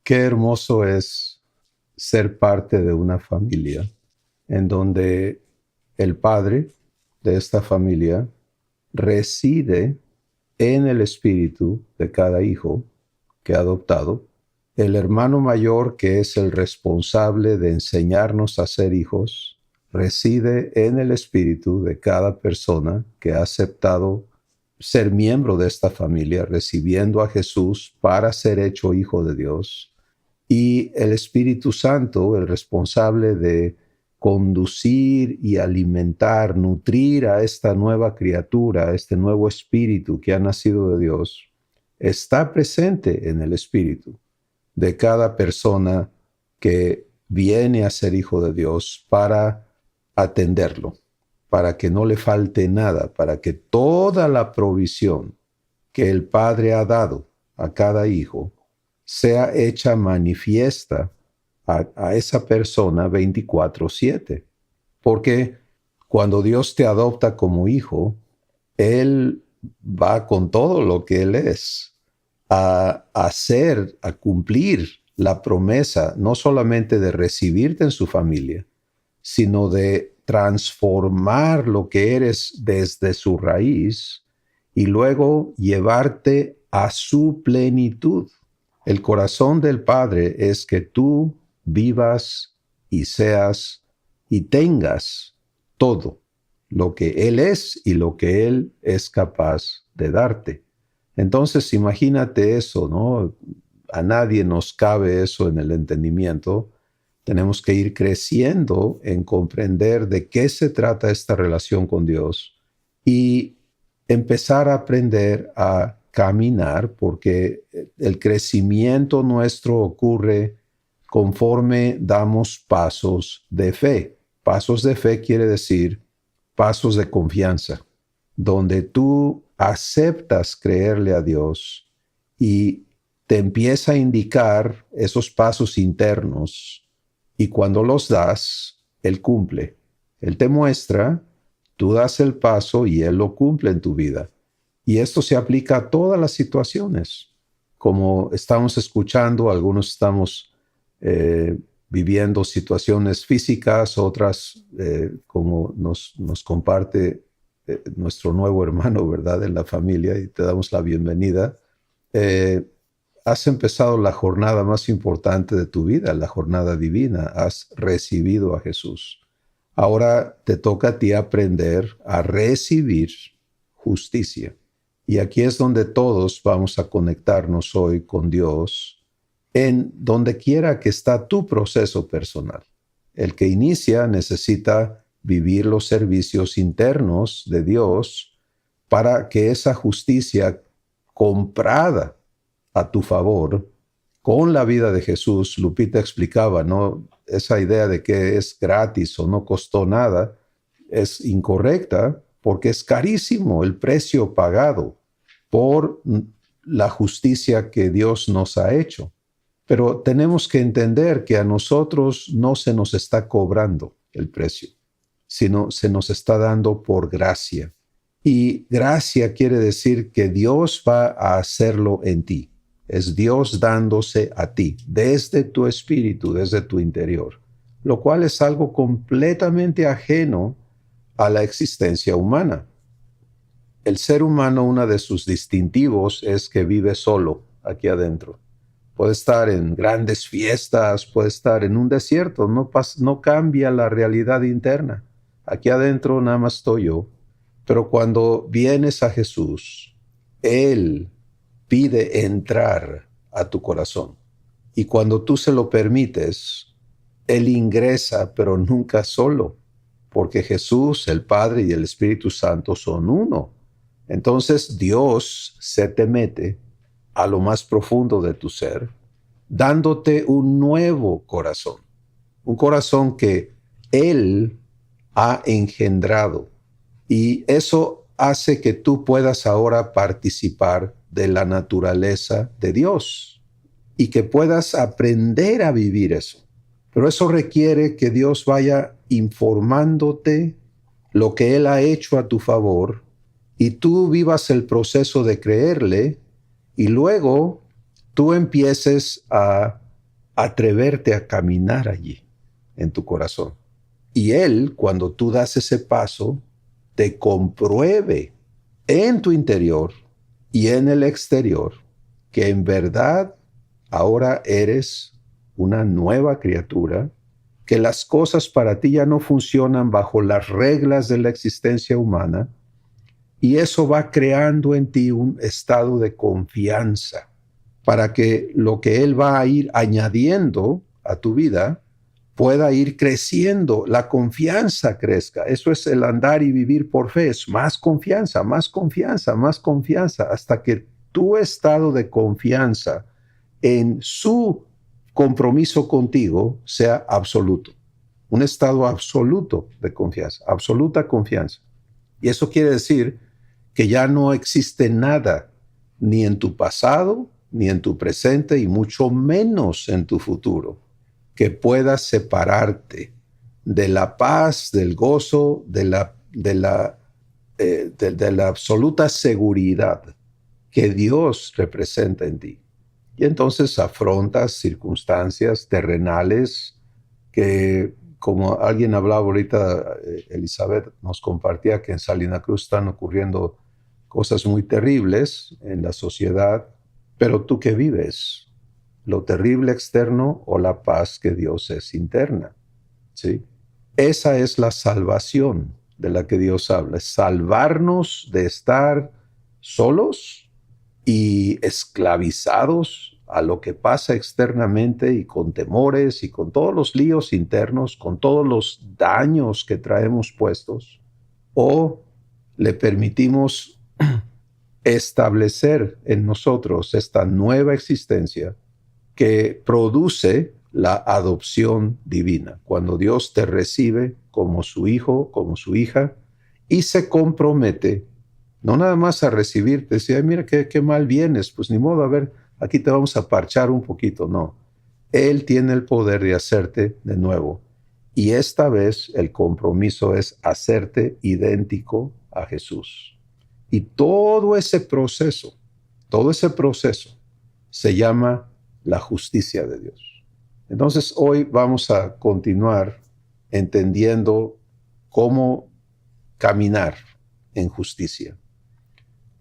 Qué hermoso es ser parte de una familia en donde el padre de esta familia reside en el espíritu de cada hijo que ha adoptado, el hermano mayor, que es el responsable de enseñarnos a ser hijos, reside en el espíritu de cada persona que ha aceptado ser miembro de esta familia, recibiendo a Jesús para ser hecho hijo de Dios. Y el Espíritu Santo, el responsable de conducir y alimentar, nutrir a esta nueva criatura, a este nuevo espíritu que ha nacido de Dios, está presente en el espíritu de cada persona que viene a ser hijo de Dios para atenderlo, para que no le falte nada, para que toda la provisión que el Padre ha dado a cada hijo sea hecha manifiesta a esa persona 24/7. Porque cuando Dios te adopta como hijo, Él va con todo lo que Él es a hacer, a cumplir la promesa, no solamente de recibirte en su familia, sino de transformar lo que eres desde su raíz y luego llevarte a su plenitud. El corazón del Padre es que tú vivas y seas y tengas todo lo que Él es y lo que Él es capaz de darte. Entonces, imagínate eso, ¿no? A nadie nos cabe eso en el entendimiento. Tenemos que ir creciendo en comprender de qué se trata esta relación con Dios y empezar a aprender a caminar, porque el crecimiento nuestro ocurre conforme damos pasos de fe. Pasos de fe quiere decir pasos de confianza, donde tú aceptas creerle a Dios y te empieza a indicar esos pasos internos, y cuando los das, Él cumple. Él te muestra, tú das el paso y Él lo cumple en tu vida. Y esto se aplica a todas las situaciones. Como estamos escuchando, algunos estamos viviendo situaciones físicas, otras como nos comparte nuestro nuevo hermano, ¿verdad?, en la familia, y te damos la bienvenida. Has empezado la jornada más importante de tu vida, la jornada divina. Has recibido a Jesús. Ahora te toca a ti aprender a recibir justicia. Y aquí es donde todos vamos a conectarnos hoy con Dios, en donde quiera que está tu proceso personal. El que inicia necesita vivir los servicios internos de Dios para que esa justicia comprada a tu favor con la vida de Jesús. Lupita explicaba, ¿no? Esa idea de que es gratis o no costó nada es incorrecta, porque es carísimo el precio pagado por la justicia que Dios nos ha hecho. Pero tenemos que entender que a nosotros no se nos está cobrando el precio, sino se nos está dando por gracia. Y gracia quiere decir que Dios va a hacerlo en ti. Es Dios dándose a ti, desde tu espíritu, desde tu interior, lo cual es algo completamente ajeno a la existencia humana. El ser humano, uno de sus distintivos es que vive solo aquí adentro. Puede estar en grandes fiestas, puede estar en un desierto, no cambia la realidad interna. Aquí adentro nada más estoy yo. Pero cuando vienes a Jesús, Él pide entrar a tu corazón. Y cuando tú se lo permites, Él ingresa, pero nunca solo, porque Jesús, el Padre y el Espíritu Santo son uno. Entonces Dios se te mete a lo más profundo de tu ser, dándote un nuevo corazón, un corazón que Él ha engendrado. Y eso hace que tú puedas ahora participar de la naturaleza de Dios y que puedas aprender a vivir eso. Pero eso requiere que Dios vaya informándote lo que Él ha hecho a tu favor y tú vivas el proceso de creerle, y luego tú empieces a atreverte a caminar allí en tu corazón. Y Él, cuando tú das ese paso, te compruebe en tu interior y en el exterior que en verdad ahora eres una nueva criatura, que las cosas para ti ya no funcionan bajo las reglas de la existencia humana, y eso va creando en ti un estado de confianza para que lo que Él va a ir añadiendo a tu vida pueda ir creciendo, la confianza crezca. Eso es el andar y vivir por fe, es más confianza, más confianza, más confianza, hasta que tu estado de confianza en su compromiso contigo sea absoluto. Un estado absoluto de confianza, absoluta confianza. Y eso quiere decir que ya no existe nada, ni en tu pasado, ni en tu presente, y mucho menos en tu futuro, que pueda separarte de la paz, del gozo, de la absoluta seguridad que Dios representa en ti. Y entonces afrontas circunstancias terrenales que, como alguien hablaba ahorita, Elizabeth nos compartía que en Salina Cruz están ocurriendo cosas muy terribles en la sociedad, pero tú que vives, lo terrible externo o la paz que Dios es interna, ¿sí? Esa es la salvación de la que Dios habla, es salvarnos de estar solos y esclavizados a lo que pasa externamente y con temores y con todos los líos internos, con todos los daños que traemos puestos, o le permitimos establecer en nosotros esta nueva existencia que produce la adopción divina, cuando Dios te recibe como su hijo, como su hija, y se compromete no nada más a recibirte, decir, mira qué mal vienes, pues ni modo, a ver, aquí te vamos a parchar un poquito, no. Él tiene el poder de hacerte de nuevo. Y esta vez el compromiso es hacerte idéntico a Jesús. Y todo ese proceso se llama la justicia de Dios. Entonces hoy vamos a continuar entendiendo cómo caminar en justicia,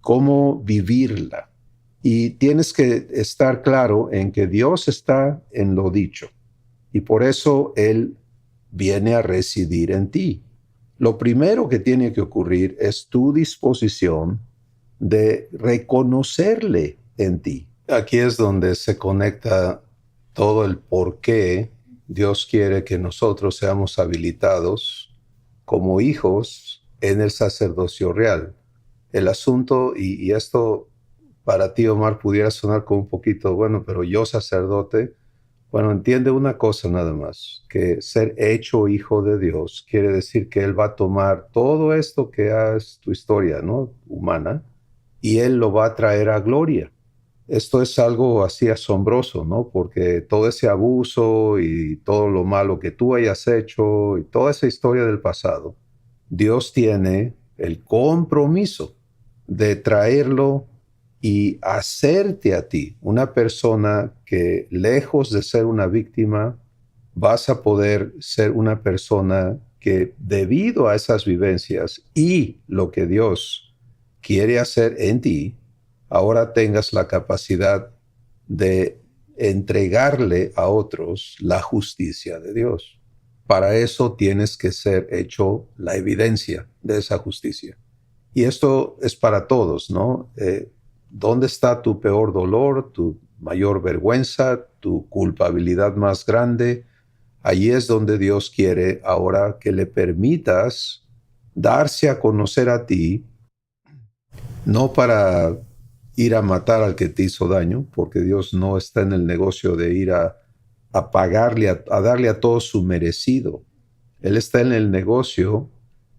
cómo vivirla. Y tienes que estar claro en que Dios está en lo dicho y por eso Él viene a residir en ti. Lo primero que tiene que ocurrir es tu disposición de reconocerle en ti. Aquí es donde se conecta todo el por qué Dios quiere que nosotros seamos habilitados como hijos en el sacerdocio real. El asunto, y esto para ti, Omar, pudiera sonar como un poquito, bueno, pero yo sacerdote, bueno, entiende una cosa nada más, que ser hecho hijo de Dios quiere decir que Él va a tomar todo esto que es tu historia, ¿no? Humana, y Él lo va a traer a gloria. Esto es algo así asombroso, ¿no? Porque todo ese abuso y todo lo malo que tú hayas hecho y toda esa historia del pasado, Dios tiene el compromiso de traerlo y hacerte a ti una persona que, lejos de ser una víctima, vas a poder ser una persona que, debido a esas vivencias y lo que Dios quiere hacer en ti, ahora tengas la capacidad de entregarle a otros la justicia de Dios. Para eso tienes que ser hecho la evidencia de esa justicia. Y esto es para todos, ¿no? ¿Dónde está tu peor dolor, tu mayor vergüenza, tu culpabilidad más grande? Allí es donde Dios quiere ahora que le permitas darse a conocer a ti, no para ir a matar al que te hizo daño, porque Dios no está en el negocio de ir a pagarle, a darle a todo su merecido. Él está en el negocio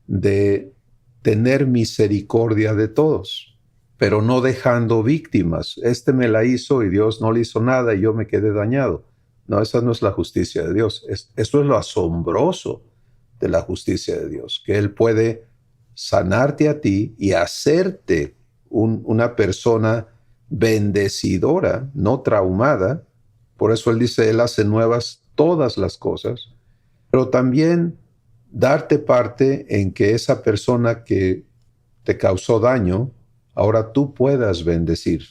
de tener misericordia de todos, pero no dejando víctimas. Este me la hizo y Dios no le hizo nada y yo me quedé dañado. No, esa no es la justicia de Dios. Esto es lo asombroso de la justicia de Dios, que Él puede sanarte a ti y hacerte una persona bendecidora, no traumada, Por eso Él dice, Él hace nuevas todas las cosas, pero también darte parte en que esa persona que te causó daño, ahora tú puedas bendecir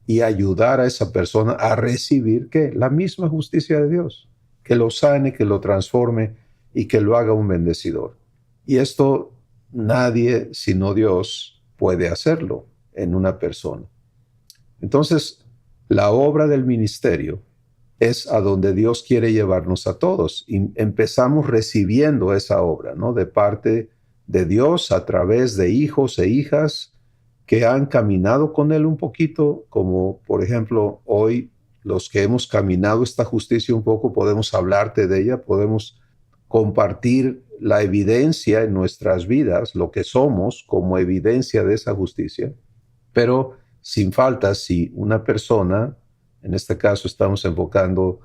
y ayudar a esa persona a recibir ¿qué? La misma justicia de Dios, que lo sane, que lo transforme y que lo haga un bendecidor. Y esto nadie sino Dios puede hacerlo en una persona. Entonces, la obra del ministerio es a donde Dios quiere llevarnos a todos. Y empezamos recibiendo esa obra, ¿no? De parte de Dios a través de hijos e hijas que han caminado con Él un poquito, como por ejemplo hoy los que hemos caminado esta justicia un poco, podemos hablarte de ella, podemos compartir la evidencia en nuestras vidas, lo que somos como evidencia de esa justicia, pero sin falta, si una persona, en este caso estamos enfocando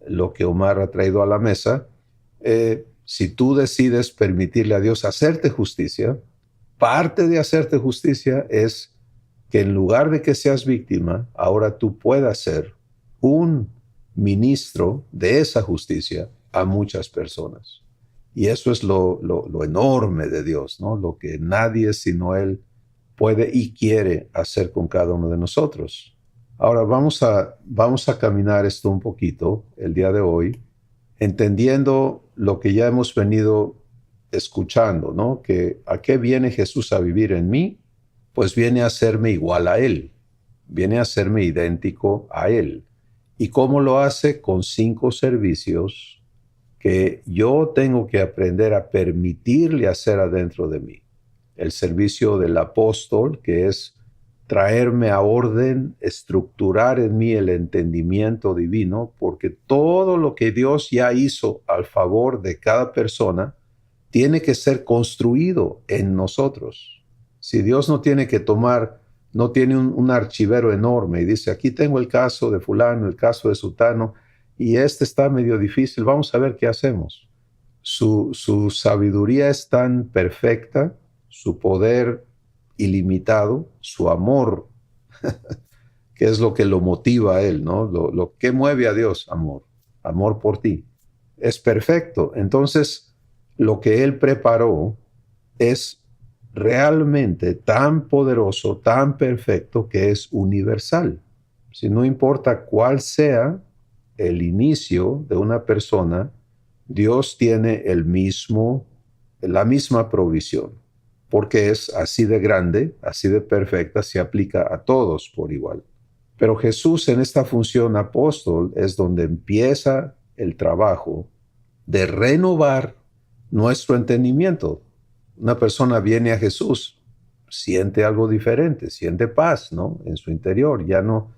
lo que Omar ha traído a la mesa, si tú decides permitirle a Dios hacerte justicia, parte de hacerte justicia es que en lugar de que seas víctima, ahora tú puedas ser un ministro de esa justicia a muchas personas. Y eso es lo enorme de Dios, ¿no? Lo que nadie sino Él puede y quiere hacer con cada uno de nosotros. Ahora vamos a caminar esto un poquito el día de hoy, entendiendo lo que ya hemos venido escuchando, ¿no? Que ¿a qué viene Jesús a vivir en mí? Pues viene a hacerme igual a Él, viene a hacerme idéntico a Él. ¿Y cómo lo hace? Con 5 servicios que yo tengo que aprender a permitirle hacer adentro de mí. El servicio del apóstol, que es traerme a orden, estructurar en mí el entendimiento divino, porque todo lo que Dios ya hizo al favor de cada persona tiene que ser construido en nosotros. Si Dios no tiene que tomar, no tiene un archivero enorme y dice, aquí tengo el caso de fulano, el caso de sutano, y este está medio difícil, vamos a ver qué hacemos. Su sabiduría es tan perfecta, su poder ilimitado, su amor, que es lo que lo motiva a Él, ¿no? Lo que mueve a Dios, amor por ti. Es perfecto. Entonces, lo que Él preparó es realmente tan poderoso, tan perfecto, que es universal. Si no importa cuál sea el inicio de una persona, Dios tiene la misma provisión, porque es así de grande, así de perfecta, se aplica a todos por igual. Pero Jesús en esta función apóstol es donde empieza el trabajo de renovar nuestro entendimiento. Una persona viene a Jesús, siente algo diferente, siente paz, ¿no? En su interior, ya no,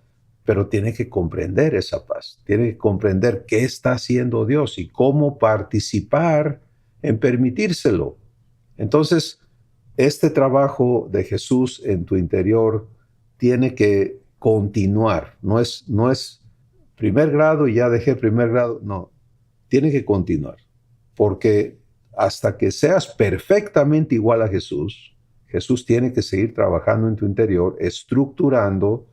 pero tiene que comprender esa paz, tiene que comprender qué está haciendo Dios y cómo participar en permitírselo. Entonces, este trabajo de Jesús en tu interior tiene que continuar, no es primer grado y ya dejé primer grado, no, tiene que continuar, porque hasta que seas perfectamente igual a Jesús, Jesús tiene que seguir trabajando en tu interior, estructurando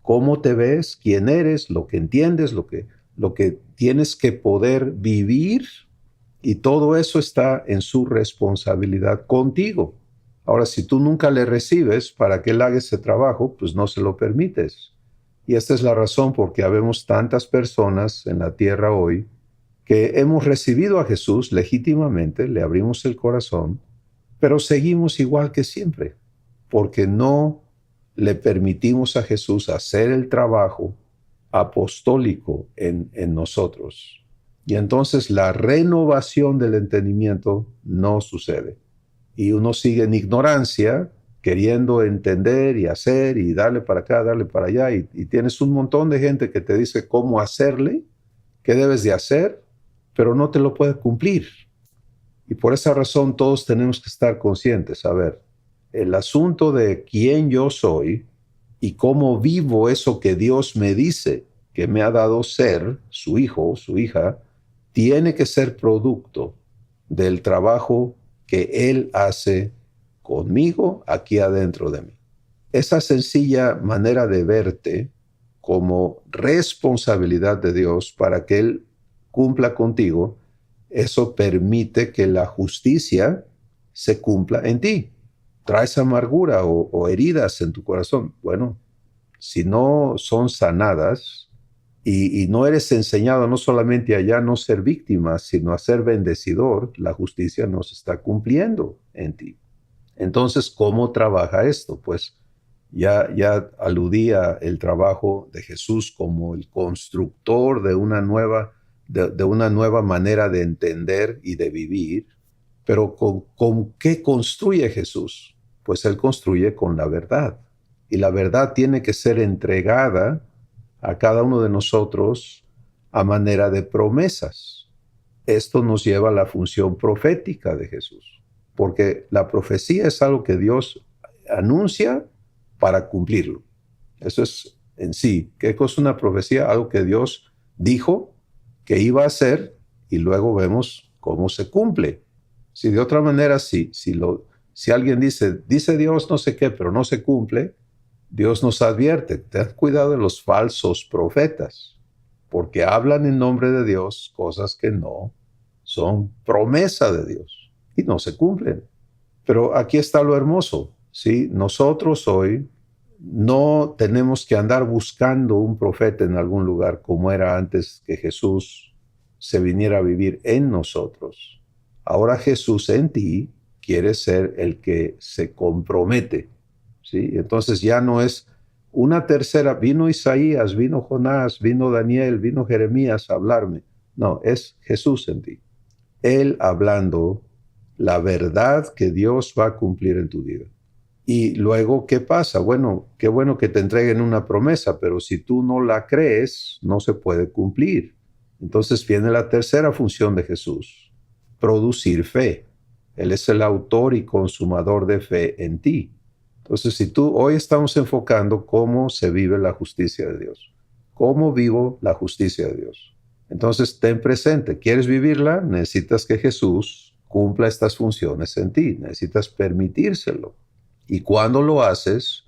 cómo te ves, quién eres, lo que entiendes, lo que tienes que poder vivir, y todo eso está en su responsabilidad contigo. Ahora, si tú nunca le recibes para que él haga ese trabajo, pues no se lo permites. Y esta es la razón por qué habemos tantas personas en la tierra hoy que hemos recibido a Jesús legítimamente, le abrimos el corazón, pero seguimos igual que siempre, porque no le permitimos a Jesús hacer el trabajo apostólico en nosotros. Y entonces la renovación del entendimiento no sucede. Y uno sigue en ignorancia, queriendo entender y hacer y darle para acá, darle para allá. Y tienes un montón de gente que te dice cómo hacerle, qué debes de hacer, pero no te lo puede cumplir. Y por esa razón todos tenemos que estar conscientes. A ver, el asunto de quién yo soy y cómo vivo eso que Dios me dice que me ha dado ser, su hijo, su hija, tiene que ser producto del trabajo que Él hace conmigo aquí adentro de mí. Esa sencilla manera de verte como responsabilidad de Dios para que Él cumpla contigo, eso permite que la justicia se cumpla en ti. Traes amargura o heridas en tu corazón. Bueno, si no son sanadas y no eres enseñado no solamente a ya no ser víctima, sino a ser bendecidor, la justicia no se está cumpliendo en ti. Entonces, ¿cómo trabaja esto? Pues ya aludía el trabajo de Jesús como el constructor de una nueva manera de entender y de vivir. Pero ¿con qué construye Jesús? Pues Él construye con la verdad. Y la verdad tiene que ser entregada a cada uno de nosotros a manera de promesas. Esto nos lleva a la función profética de Jesús, porque la profecía es algo que Dios anuncia para cumplirlo. Eso es en sí. ¿Qué es una profecía? Algo que Dios dijo que iba a hacer y luego vemos cómo se cumple. Si de otra manera, si alguien dice Dios no sé qué, pero no se cumple, Dios nos advierte, ten cuidado de los falsos profetas, porque hablan en nombre de Dios cosas que no son promesa de Dios y no se cumplen. Pero aquí está lo hermoso, ¿sí? Nosotros hoy no tenemos que andar buscando un profeta en algún lugar como era antes que Jesús se viniera a vivir en nosotros. Ahora Jesús en ti quiere ser el que se compromete, ¿sí? Entonces ya no es una tercera, vino Isaías, vino Jonás, vino Daniel, vino Jeremías a hablarme. No, es Jesús en ti. Él hablando la verdad que Dios va a cumplir en tu vida. Y luego, ¿qué pasa? Bueno, qué bueno que te entreguen una promesa, pero si tú no la crees, no se puede cumplir. Entonces viene la tercera función de Jesús, producir fe. Él es el autor y consumador de fe en ti. Entonces, si tú hoy estamos enfocando cómo se vive la justicia de Dios, cómo vivo la justicia de Dios. Entonces, ten presente, ¿quieres vivirla? Necesitas que Jesús cumpla estas funciones en ti, necesitas permitírselo. Y cuando lo haces,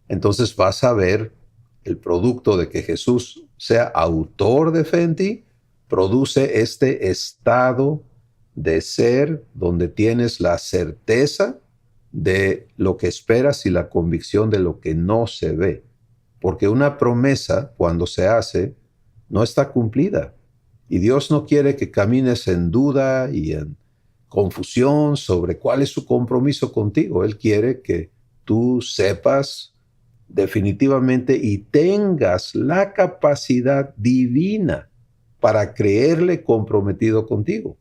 entonces vas a ver el producto de que Jesús sea autor de fe en ti, produce este estado de ser donde tienes la certeza de lo que esperas y la convicción de lo que no se ve. Porque una promesa, cuando se hace, no está cumplida. Y Dios no quiere que camines en duda y en confusión sobre cuál es su compromiso contigo. Él quiere que tú sepas definitivamente y tengas la capacidad divina para creerle comprometido contigo.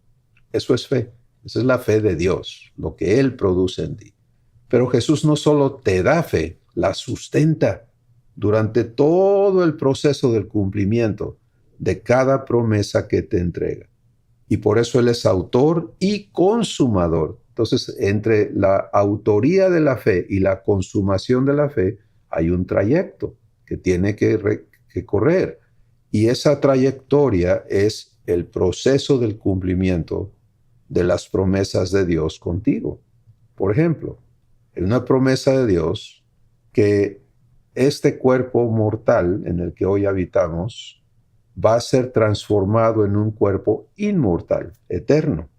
Eso es fe. Esa es la fe de Dios, lo que Él produce en ti. Pero Jesús no solo te da fe, la sustenta durante todo el proceso del cumplimiento de cada promesa que te entrega. Y por eso Él es autor y consumador. Entonces, entre la autoría de la fe y la consumación de la fe, hay un trayecto que tiene que correr. Y esa trayectoria es el proceso del cumplimiento de las promesas de Dios contigo. Por ejemplo, hay una promesa de Dios que este cuerpo mortal en el que hoy habitamos va a ser transformado en un cuerpo inmortal, eterno.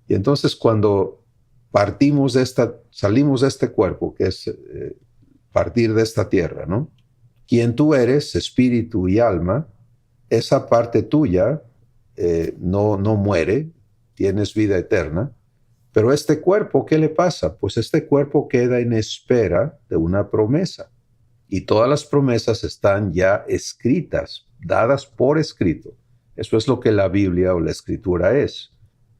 Y entonces cuando salimos de este cuerpo, que es partir de esta tierra, ¿no? Quien tú eres, espíritu y alma, esa parte tuya no muere, tienes vida eterna, pero este cuerpo, ¿qué le pasa? Pues este cuerpo queda en espera de una promesa. Y todas las promesas están ya escritas, dadas por escrito. Eso es lo que la Biblia o la Escritura es.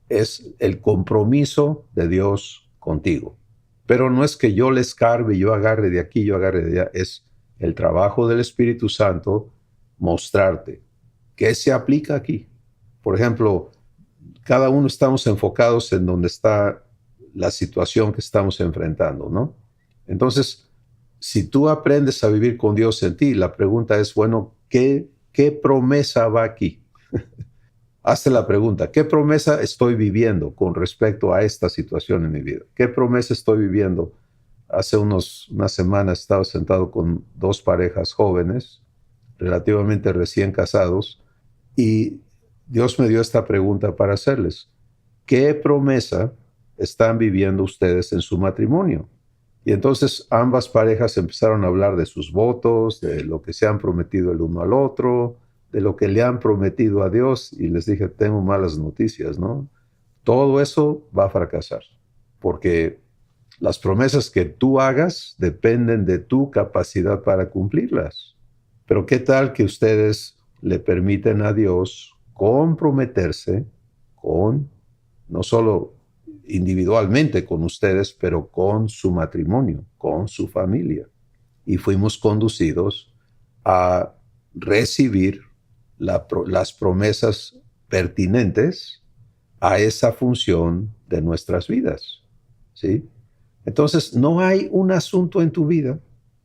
Es el compromiso de Dios contigo. Pero no es que yo le escarbe, yo agarre de aquí, yo agarre de allá. Es el trabajo del Espíritu Santo mostrarte qué se aplica aquí. Por ejemplo, cada uno estamos enfocados en donde está la situación que estamos enfrentando, ¿no? Entonces, si tú aprendes a vivir con Dios en ti, la pregunta es, bueno, ¿qué promesa va aquí? Hazte la pregunta, ¿qué promesa estoy viviendo con respecto a esta situación en mi vida? ¿Qué promesa estoy viviendo? Hace unas semanas estaba sentado con dos parejas jóvenes relativamente recién casados, y Dios me dio esta pregunta para hacerles. ¿Qué promesa están viviendo ustedes en su matrimonio? Y entonces ambas parejas empezaron a hablar de sus votos, de lo que se han prometido el uno al otro, de lo que le han prometido a Dios, y les dije, tengo malas noticias, ¿no? Todo eso va a fracasar, porque las promesas que tú hagas dependen de tu capacidad para cumplirlas. Pero ¿qué tal que ustedes le permiten a Dios comprometerse con, no solo individualmente con ustedes, pero con su matrimonio, con su familia? Y fuimos conducidos a recibir las promesas pertinentes a esa función de nuestras vidas, ¿sí? Entonces, no hay un asunto en tu vida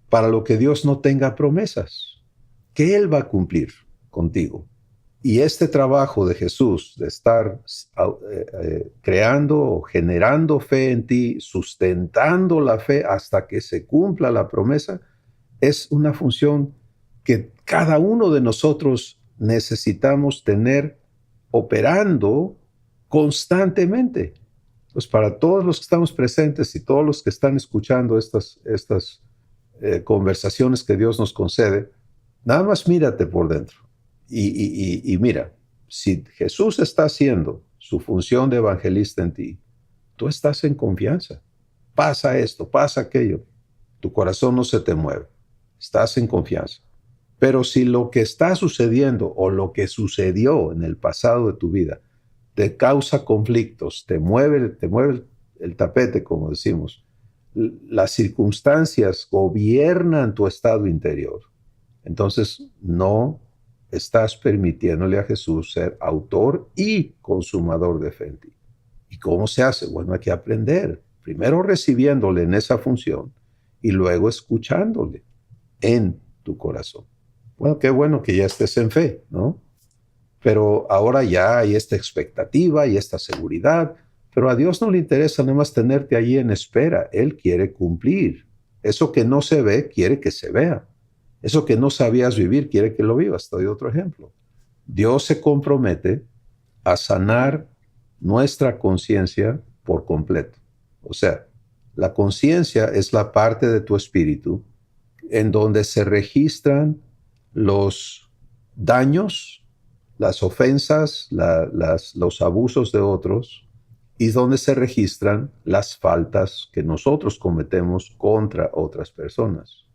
para lo que Dios no tenga promesas, que Él va a cumplir contigo. Y este trabajo de Jesús, de estar creando o generando fe en ti, sustentando la fe hasta que se cumpla la promesa, es una función que cada uno de nosotros necesitamos tener operando constantemente. Pues para todos los que estamos presentes y todos los que están escuchando estas conversaciones que Dios nos concede, nada más mírate por dentro y mira, si Jesús está haciendo su función de evangelista en ti, tú estás en confianza. Pasa esto, pasa aquello, tu corazón no se te mueve, estás en confianza. Pero si lo que está sucediendo o lo que sucedió en el pasado de tu vida te causa conflictos, te mueve el tapete, como decimos, las circunstancias gobiernan tu estado interior, entonces no estás permitiéndole a Jesús ser autor y consumador de fe en ti. ¿Y cómo se hace? Bueno, hay que aprender. Primero recibiéndole en esa función y luego escuchándole en tu corazón. Bueno, qué bueno que ya estés en fe, ¿no? Pero ahora ya hay esta expectativa y esta seguridad, pero a Dios no le interesa nada más tenerte allí en espera. Él quiere cumplir. Eso que no se ve, quiere que se vea. Eso que no sabías vivir, quiere que lo vivas. Te doy otro ejemplo. Dios se compromete a sanar nuestra conciencia por completo. O sea, la conciencia es la parte de tu espíritu en donde se registran los daños, las ofensas, los abusos de otros, y donde se registran las faltas que nosotros cometemos contra otras personas.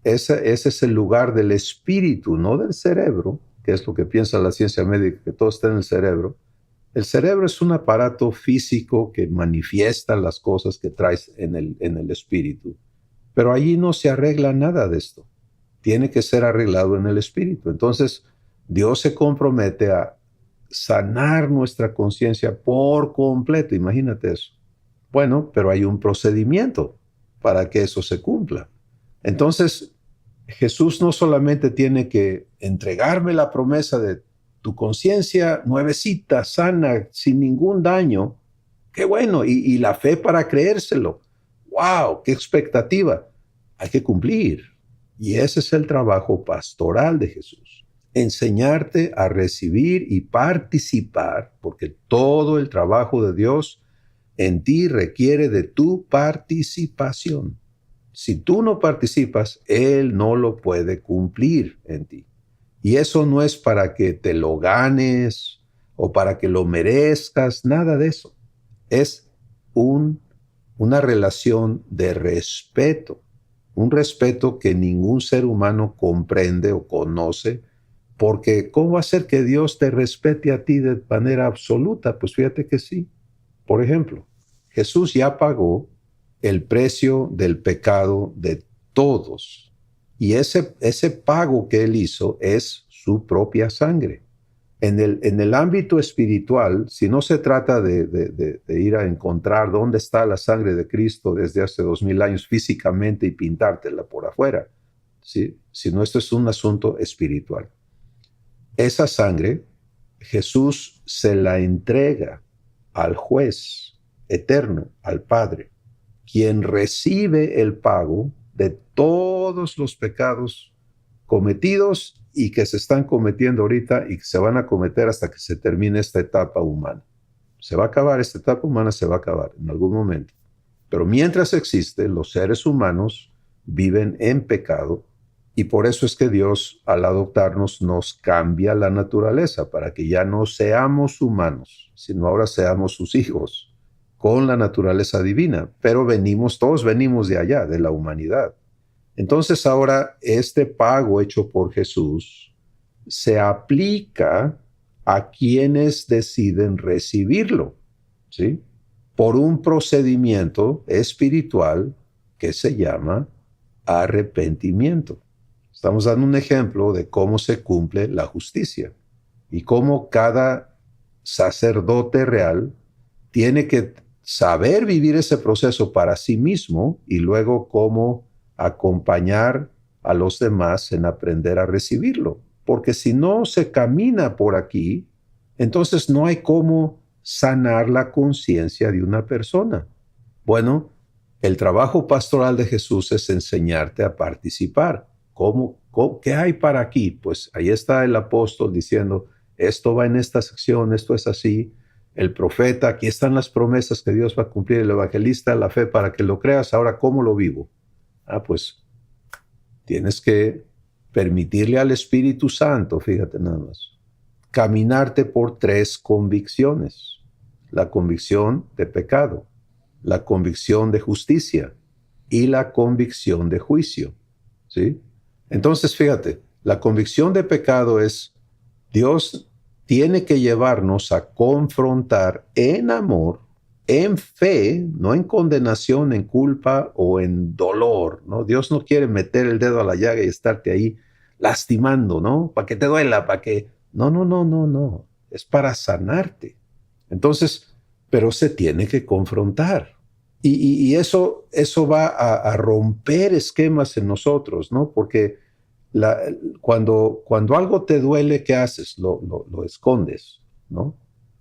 Ese es el lugar del espíritu, no del cerebro, que es lo que piensa la ciencia médica, que todo está en el cerebro. El cerebro es un aparato físico que manifiesta las cosas que traes en el espíritu. Pero allí no se arregla nada de esto. Tiene que ser arreglado en el espíritu. Entonces, Dios se compromete a sanar nuestra conciencia por completo. Imagínate eso. Bueno, pero hay un procedimiento para que eso se cumpla. Entonces, Jesús no solamente tiene que entregarme la promesa de tu conciencia nuevecita, sana, sin ningún daño. Qué bueno. Y la fe para creérselo. ¡Wow! ¡Qué expectativa! Hay que cumplir. Y ese es el trabajo pastoral de Jesús. Enseñarte a recibir y participar, porque todo el trabajo de Dios en ti requiere de tu participación. Si tú no participas, Él no lo puede cumplir en ti. Y eso no es para que te lo ganes o para que lo merezcas, nada de eso. Es una relación de respeto, un respeto que ningún ser humano comprende o conoce, porque ¿cómo va a ser que Dios te respete a ti de manera absoluta? Pues fíjate que sí. Por ejemplo, Jesús ya pagó el precio del pecado de todos, y ese pago que Él hizo es su propia sangre. En el ámbito espiritual, si no se trata de ir a encontrar dónde está la sangre de Cristo desde hace 2000 años físicamente y pintártela por afuera, ¿sí? Sino esto es un asunto espiritual. Esa sangre, Jesús se la entrega al juez eterno, al Padre, quien recibe el pago de todos los pecados cometidos y que se están cometiendo ahorita y que se van a cometer hasta que se termine esta etapa humana. Se va a acabar, esta etapa humana se va a acabar en algún momento. Pero mientras existe, los seres humanos viven en pecado y por eso es que Dios, al adoptarnos, nos cambia la naturaleza para que ya no seamos humanos, sino ahora seamos sus hijos, con la naturaleza divina. Pero todos venimos de allá, de la humanidad. Entonces ahora este pago hecho por Jesús se aplica a quienes deciden recibirlo, ¿sí? Por un procedimiento espiritual que se llama arrepentimiento. Estamos dando un ejemplo de cómo se cumple la justicia y cómo cada sacerdote real tiene que saber vivir ese proceso para sí mismo y luego cómo acompañar a los demás en aprender a recibirlo. Porque si no se camina por aquí, entonces no hay cómo sanar la conciencia de una persona. Bueno, el trabajo pastoral de Jesús es enseñarte a participar. ¿Qué hay para aquí? Pues ahí está el apóstol diciendo, esto va en esta sección, esto es así. El profeta, aquí están las promesas que Dios va a cumplir. El evangelista, la fe para que lo creas. Ahora, ¿cómo lo vivo? Pues tienes que permitirle al Espíritu Santo, fíjate nada más, caminarte por 3 convicciones. La convicción de pecado, la convicción de justicia y la convicción de juicio, ¿sí? Entonces, fíjate, la convicción de pecado es Dios tiene que llevarnos a confrontar en amor, en fe, no en condenación, en culpa o en dolor, ¿no? Dios no quiere meter el dedo a la llaga y estarte ahí lastimando, ¿no? Para que te duela, para que... No, no, no, no, no. Es para sanarte. Entonces, pero se tiene que confrontar. Y eso va a romper esquemas en nosotros, ¿no? Porque cuando algo te duele, ¿qué haces? Lo escondes, ¿no?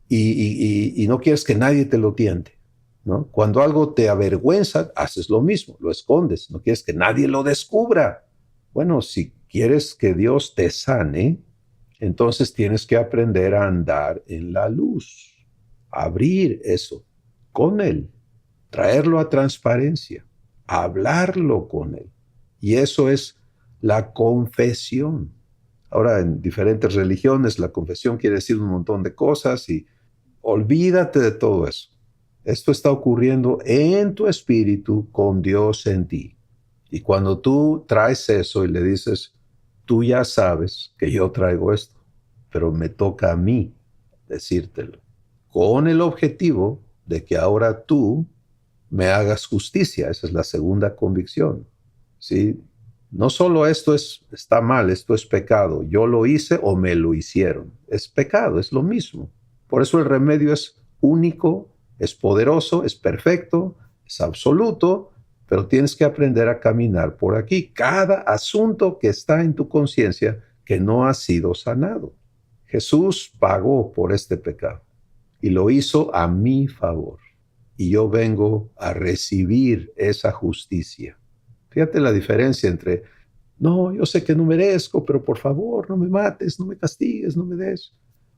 Y no quieres que nadie te lo tiente, ¿no? Cuando algo te avergüenza, haces lo mismo, lo escondes, no quieres que nadie lo descubra. Bueno, si quieres que Dios te sane, entonces tienes que aprender a andar en la luz, abrir eso con Él, traerlo a transparencia, hablarlo con Él. Y eso es la confesión. Ahora, en diferentes religiones, la confesión quiere decir un montón de cosas y olvídate de todo eso. Esto está ocurriendo en tu espíritu con Dios en ti. Y cuando tú traes eso y le dices, tú ya sabes que yo traigo esto, pero me toca a mí decírtelo, con el objetivo de que ahora tú me hagas justicia. Esa es la segunda convicción, ¿sí? No solo esto está mal, esto es pecado. Yo lo hice o me lo hicieron. Es pecado, es lo mismo. Por eso el remedio es único, es poderoso, es perfecto, es absoluto, pero tienes que aprender a caminar por aquí. Cada asunto que está en tu conciencia que no ha sido sanado. Jesús pagó por este pecado y lo hizo a mi favor. Y yo vengo a recibir esa justicia. Fíjate la diferencia entre, no, yo sé que no merezco, pero por favor, no me mates, no me castigues, no me des.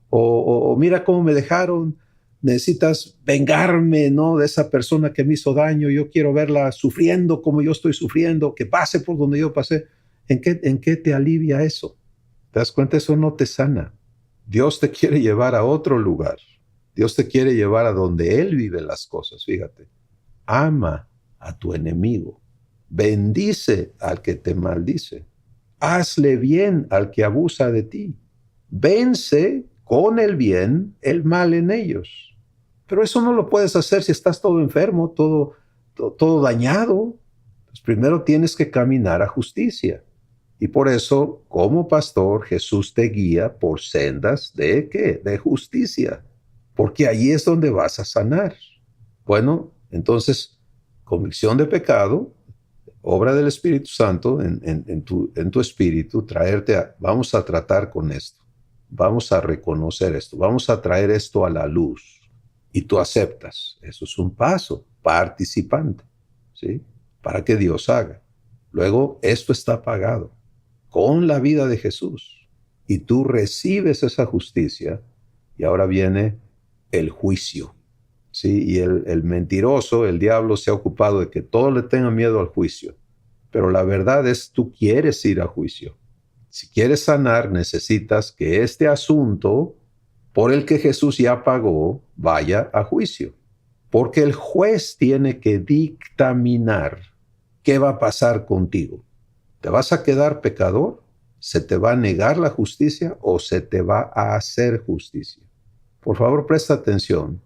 O mira cómo me dejaron, necesitas vengarme, ¿no? De esa persona que me hizo daño, yo quiero verla sufriendo como yo estoy sufriendo, que pase por donde yo pasé. ¿En qué te alivia eso? ¿Te das cuenta? Eso no te sana. Dios te quiere llevar a otro lugar. Dios te quiere llevar a donde Él vive las cosas, fíjate. Ama a tu enemigo. Bendice al que te maldice. Hazle bien al que abusa de ti. Vence con el bien el mal en ellos. Pero eso no lo puedes hacer si estás todo enfermo, todo dañado. Pues primero tienes que caminar a justicia. Y por eso, como pastor, Jesús te guía por sendas ¿de qué? De justicia. Porque ahí es donde vas a sanar. Bueno, entonces, convicción de pecado, obra del Espíritu Santo en tu espíritu, vamos a tratar con esto, vamos a reconocer esto, vamos a traer esto a la luz y tú aceptas. Eso es un paso participante, ¿sí? Para que Dios haga. Luego, esto está pagado con la vida de Jesús. y tú recibes esa justicia y ahora viene el juicio. ¿Sí? Y el mentiroso, el diablo, se ha ocupado de que todos le tengan miedo al juicio. Pero la verdad es, tú quieres ir a juicio. Si quieres sanar, necesitas que este asunto por el que Jesús ya pagó vaya a juicio. Porque el juez tiene que dictaminar qué va a pasar contigo. ¿Te vas a quedar pecador? ¿Se te va a negar la justicia o se te va a hacer justicia? Por favor, presta atención.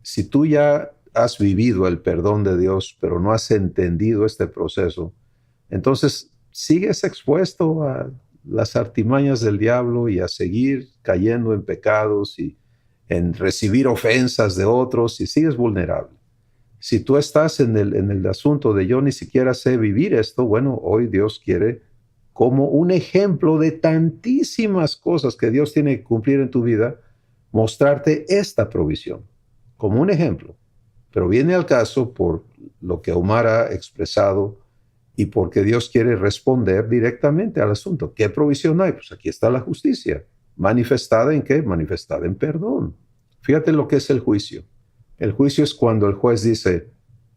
Si tú ya has vivido el perdón de Dios, pero no has entendido este proceso, entonces sigues expuesto a las artimañas del diablo y a seguir cayendo en pecados y en recibir ofensas de otros y sigues vulnerable. Si tú estás en el asunto de yo ni siquiera sé vivir esto, bueno, hoy Dios quiere, como un ejemplo de tantísimas cosas que Dios tiene que cumplir en tu vida, mostrarte esta provisión, como un ejemplo. Pero viene al caso por lo que Omar ha expresado y porque Dios quiere responder directamente al asunto. ¿Qué provisión hay? Pues aquí está la justicia. ¿Manifestada en qué? Manifestada en perdón. Fíjate lo que es el juicio. El juicio es cuando el juez dice,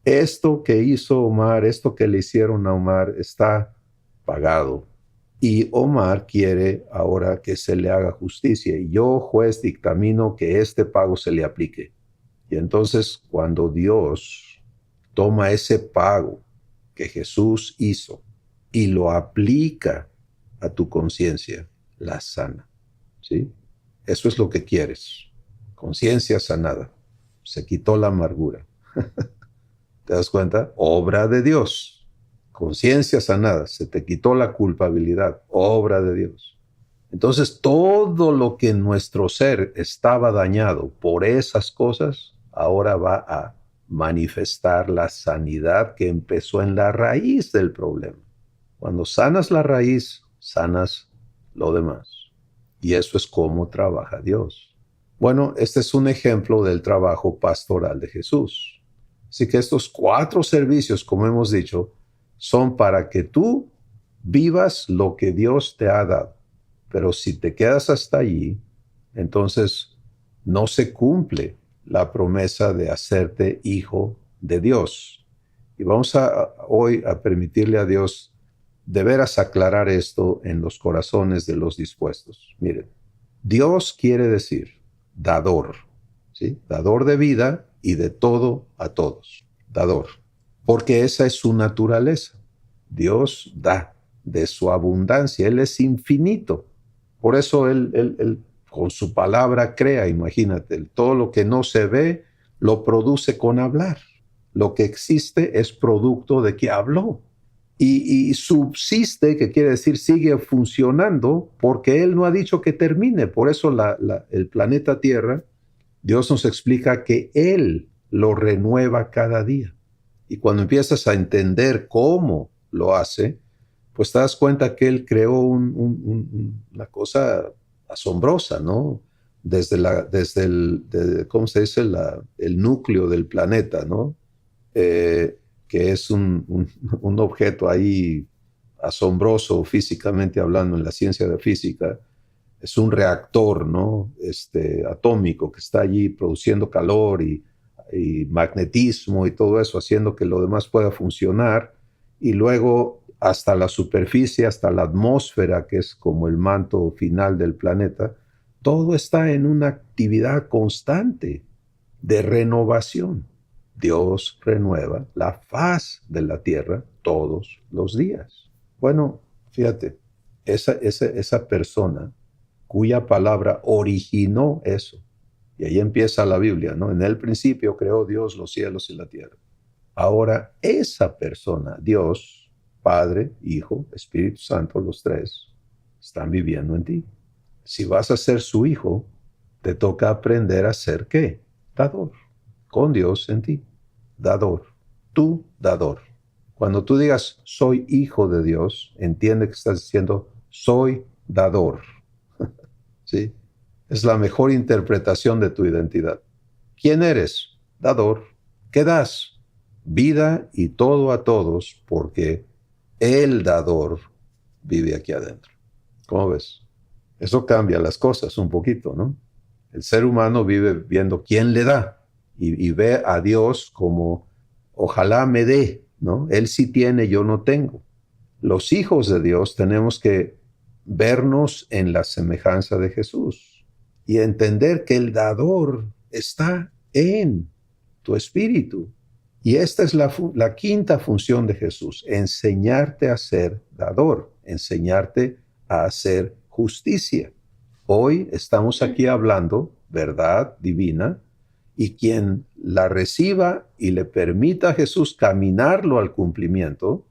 esto que hizo Omar, esto que le hicieron a Omar está pagado. Y Omar quiere ahora que se le haga justicia. Y yo, juez, dictamino que este pago se le aplique. Y entonces cuando Dios toma ese pago que Jesús hizo y lo aplica a tu conciencia, la sana. ¿Sí? Eso es lo que quieres. Conciencia sanada. Se quitó la amargura. ¿Te das cuenta? Obra de Dios. Conciencia sanada. Se te quitó la culpabilidad. Obra de Dios. Entonces, todo lo que en nuestro ser estaba dañado por esas cosas, ahora va a manifestar la sanidad que empezó en la raíz del problema. Cuando sanas la raíz, sanas lo demás. Y eso es cómo trabaja Dios. Bueno, este es un ejemplo del trabajo pastoral de Jesús. Así que estos 4 servicios, como hemos dicho, son para que tú vivas lo que Dios te ha dado. Pero si te quedas hasta allí, entonces no se cumple la promesa de hacerte hijo de Dios. Y vamos hoy a permitirle a Dios de veras aclarar esto en los corazones de los dispuestos. Miren, Dios quiere decir dador, ¿sí? Dador de vida y de todo a todos. Dador. Porque esa es su naturaleza. Dios da de su abundancia. Él es infinito. Por eso él con su palabra crea, imagínate, todo lo que no se ve lo produce con hablar. Lo que existe es producto de que habló. Y subsiste, que quiere decir sigue funcionando, porque Él no ha dicho que termine. Por eso el planeta Tierra, Dios nos explica que Él lo renueva cada día. Y cuando empiezas a entender cómo lo hace, pues te das cuenta que Él creó una cosa asombrosa, ¿no? Desde ¿cómo se dice? El núcleo del planeta, ¿no? Que es un objeto ahí asombroso físicamente hablando en la ciencia de física. Es un reactor, ¿no? Atómico que está allí produciendo calor y magnetismo y todo eso, haciendo que lo demás pueda funcionar. Y luego hasta la superficie, hasta la atmósfera, que es como el manto final del planeta, todo está en una actividad constante de renovación. Dios renueva la faz de la tierra todos los días. Bueno, fíjate, esa persona cuya palabra originó eso, y ahí empieza la Biblia, ¿no? En el principio creó Dios los cielos y la tierra. Ahora esa persona, Dios, Padre, Hijo, Espíritu Santo, los 3, están viviendo en ti. Si vas a ser su hijo, te toca aprender a ser ¿qué? Dador. Con Dios en ti. Dador. Tú, dador. Cuando tú digas, soy hijo de Dios, entiende que estás diciendo, soy dador. ¿Sí? Es la mejor interpretación de tu identidad. ¿Quién eres? Dador. ¿Qué das? Vida y todo a todos, porque el dador vive aquí adentro. ¿Cómo ves? Eso cambia las cosas un poquito, ¿no? El ser humano vive viendo quién le da y ve a Dios como, ojalá me dé, ¿no? Él sí tiene, yo no tengo. Los hijos de Dios tenemos que vernos en la semejanza de Jesús y entender que el dador está en tu espíritu. Y esta es la quinta función de Jesús, enseñarte a ser dador, enseñarte a hacer justicia. Hoy estamos aquí hablando verdad divina y quien la reciba y le permita a Jesús caminarlo al cumplimiento,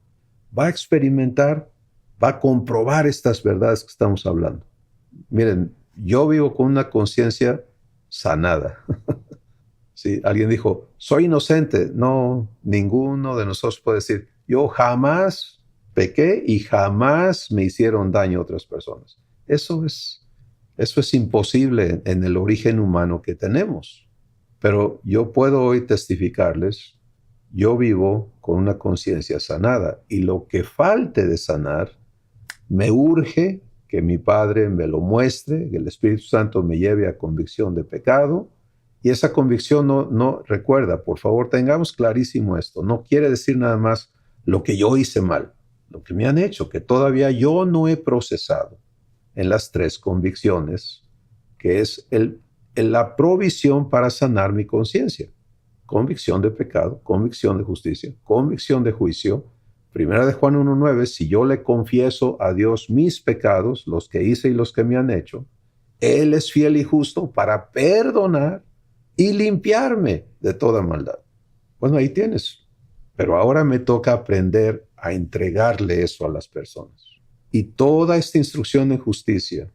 va a experimentar, va a comprobar estas verdades que estamos hablando. Miren, yo vivo con una conciencia sanada. Sí, alguien dijo, soy inocente. No, ninguno de nosotros puede decir, yo jamás pequé y jamás me hicieron daño a otras personas. Eso es imposible en el origen humano que tenemos. Pero yo puedo hoy testificarles, yo vivo con una conciencia sanada y lo que falte de sanar, me urge que mi Padre me lo muestre, que el Espíritu Santo me lleve a convicción de pecado. Y esa convicción no recuerda, por favor, tengamos clarísimo esto. No quiere decir nada más lo que yo hice mal, lo que me han hecho, que todavía yo no he procesado en las tres convicciones, que es la provisión para sanar mi conciencia. Convicción de pecado, convicción de justicia, convicción de juicio. Primera de Juan 1:9, si yo le confieso a Dios mis pecados, los que hice y los que me han hecho, Él es fiel y justo para perdonar y limpiarme de toda maldad. Bueno, ahí tienes. Pero ahora me toca aprender a entregarle eso a las personas. Y toda esta instrucción en justicia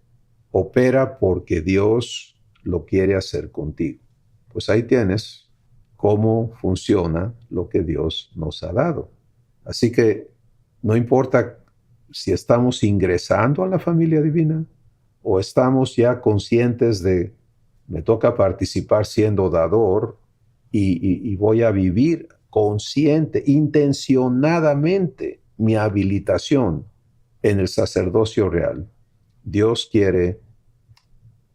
opera porque Dios lo quiere hacer contigo. Pues ahí tienes cómo funciona lo que Dios nos ha dado. Así que no importa si estamos ingresando a la familia divina o estamos ya conscientes de me toca participar siendo dador y voy a vivir consciente, intencionadamente mi habilitación en el sacerdocio real. Dios quiere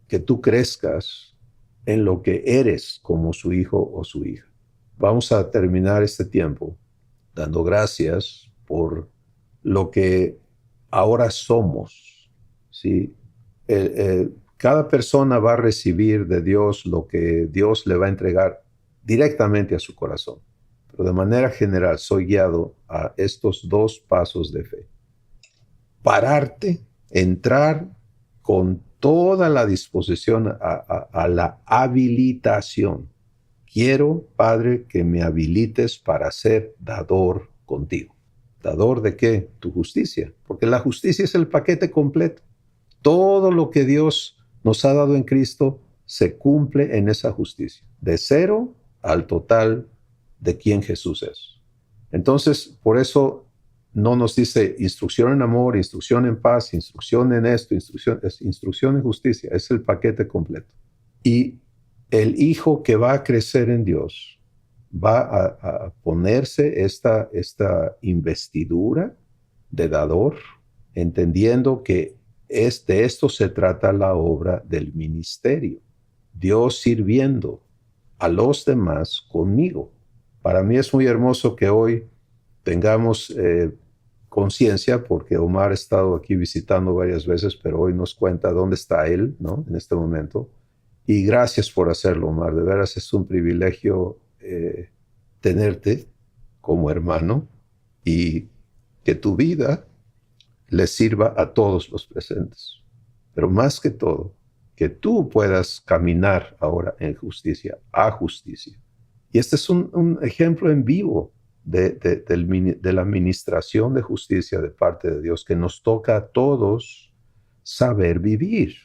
que tú crezcas en lo que eres como su hijo o su hija. Vamos a terminar este tiempo dando gracias por lo que ahora somos. ¿Sí? Cada persona va a recibir de Dios lo que Dios le va a entregar directamente a su corazón. Pero de manera general soy guiado a estos dos pasos de fe. Pararte, entrar con toda la disposición a la habilitación. Quiero, Padre, que me habilites para ser dador contigo. ¿Dador de qué? Tu justicia. Porque la justicia es el paquete completo. Todo lo que Dios nos ha dado en Cristo se cumple en esa justicia. De cero al total de quien Jesús es. Entonces, por eso no nos dice instrucción en amor, instrucción en paz, instrucción en esto, instrucción en justicia. Es el paquete completo. Y el hijo que va a crecer en Dios va a ponerse esta investidura de dador, entendiendo que de esto se trata la obra del ministerio. Dios sirviendo a los demás conmigo. Para mí es muy hermoso que hoy tengamos conciencia, porque Omar ha estado aquí visitando varias veces, pero hoy nos cuenta dónde está él, ¿no? En este momento. Y gracias por hacerlo, Omar. De veras es un privilegio tenerte como hermano y que tu vida les sirva a todos los presentes. Pero más que todo, que tú puedas caminar ahora en justicia, a justicia. Y este es un ejemplo en vivo de la administración de justicia de parte de Dios que nos toca a todos saber vivir.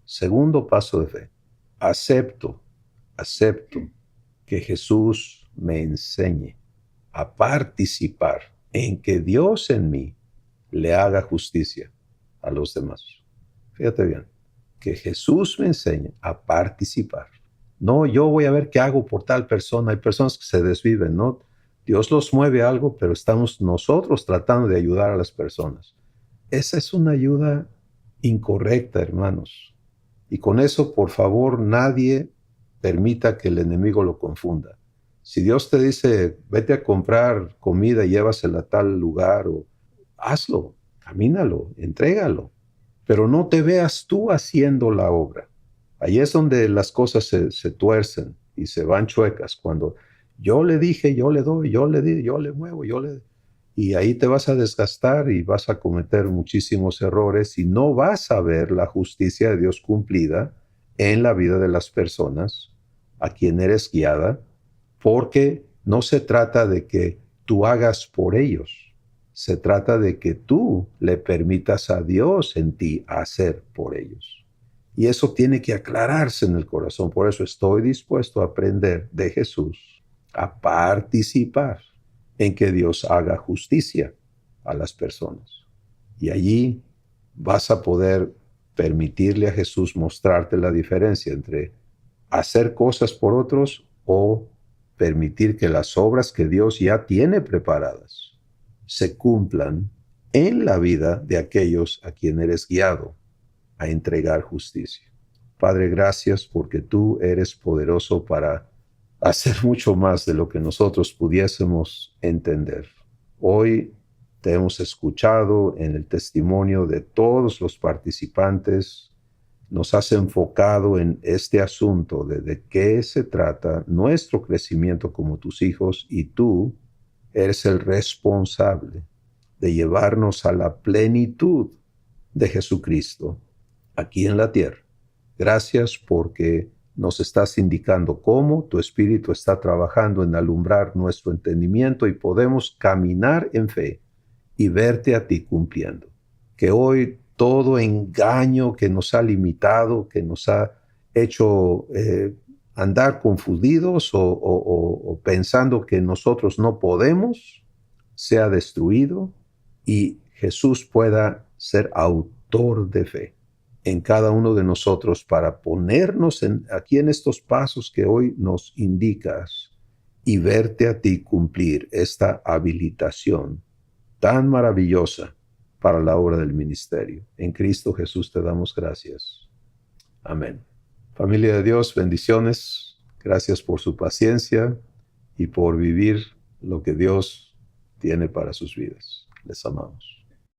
Segundo paso de fe. Acepto que Jesús me enseñe a participar en que Dios en mí le haga justicia a los demás. Fíjate bien, que Jesús me enseñe a participar. No, yo voy a ver qué hago por tal persona. Hay personas que se desviven, ¿no? Dios los mueve a algo, pero estamos nosotros tratando de ayudar a las personas. Esa es una ayuda incorrecta, hermanos. Y con eso, por favor, nadie permita que el enemigo lo confunda. Si Dios te dice, vete a comprar comida y llévasela a tal lugar, o hazlo, camínalo, entrégalo, pero no te veas tú haciendo la obra. Ahí es donde las cosas se tuercen y se van chuecas, cuando yo le dije, yo le doy, yo le di, yo le muevo, yo le... Y ahí te vas a desgastar y vas a cometer muchísimos errores y no vas a ver la justicia de Dios cumplida en la vida de las personas a quien eres guiada, porque no se trata de que tú hagas por ellos, se trata de que tú le permitas a Dios en ti hacer por ellos. Y eso tiene que aclararse en el corazón. Por eso estoy dispuesto a aprender de Jesús, a participar en que Dios haga justicia a las personas. Y allí vas a poder permitirle a Jesús mostrarte la diferencia entre hacer cosas por otros o permitir que las obras que Dios ya tiene preparadas se cumplan en la vida de aquellos a quien eres guiado a entregar justicia. Padre, gracias porque tú eres poderoso para hacer mucho más de lo que nosotros pudiésemos entender. Hoy te hemos escuchado en el testimonio de todos los participantes. Nos has enfocado en este asunto de qué se trata nuestro crecimiento como tus hijos, y tú eres el responsable de llevarnos a la plenitud de Jesucristo aquí en la tierra. Gracias porque nos estás indicando cómo tu Espíritu está trabajando en alumbrar nuestro entendimiento y podemos caminar en fe y verte a ti cumpliendo. Que hoy todo engaño que nos ha limitado, que nos ha hecho andar confundidos o pensando que nosotros no podemos, sea destruido y Jesús pueda ser autor de fe en cada uno de nosotros para ponernos aquí en estos pasos que hoy nos indicas y verte a ti cumplir esta habilitación tan maravillosa para la obra del ministerio. En Cristo Jesús te damos gracias. Amén. Familia de Dios, bendiciones. Gracias por su paciencia y por vivir lo que Dios tiene para sus vidas. Les amamos.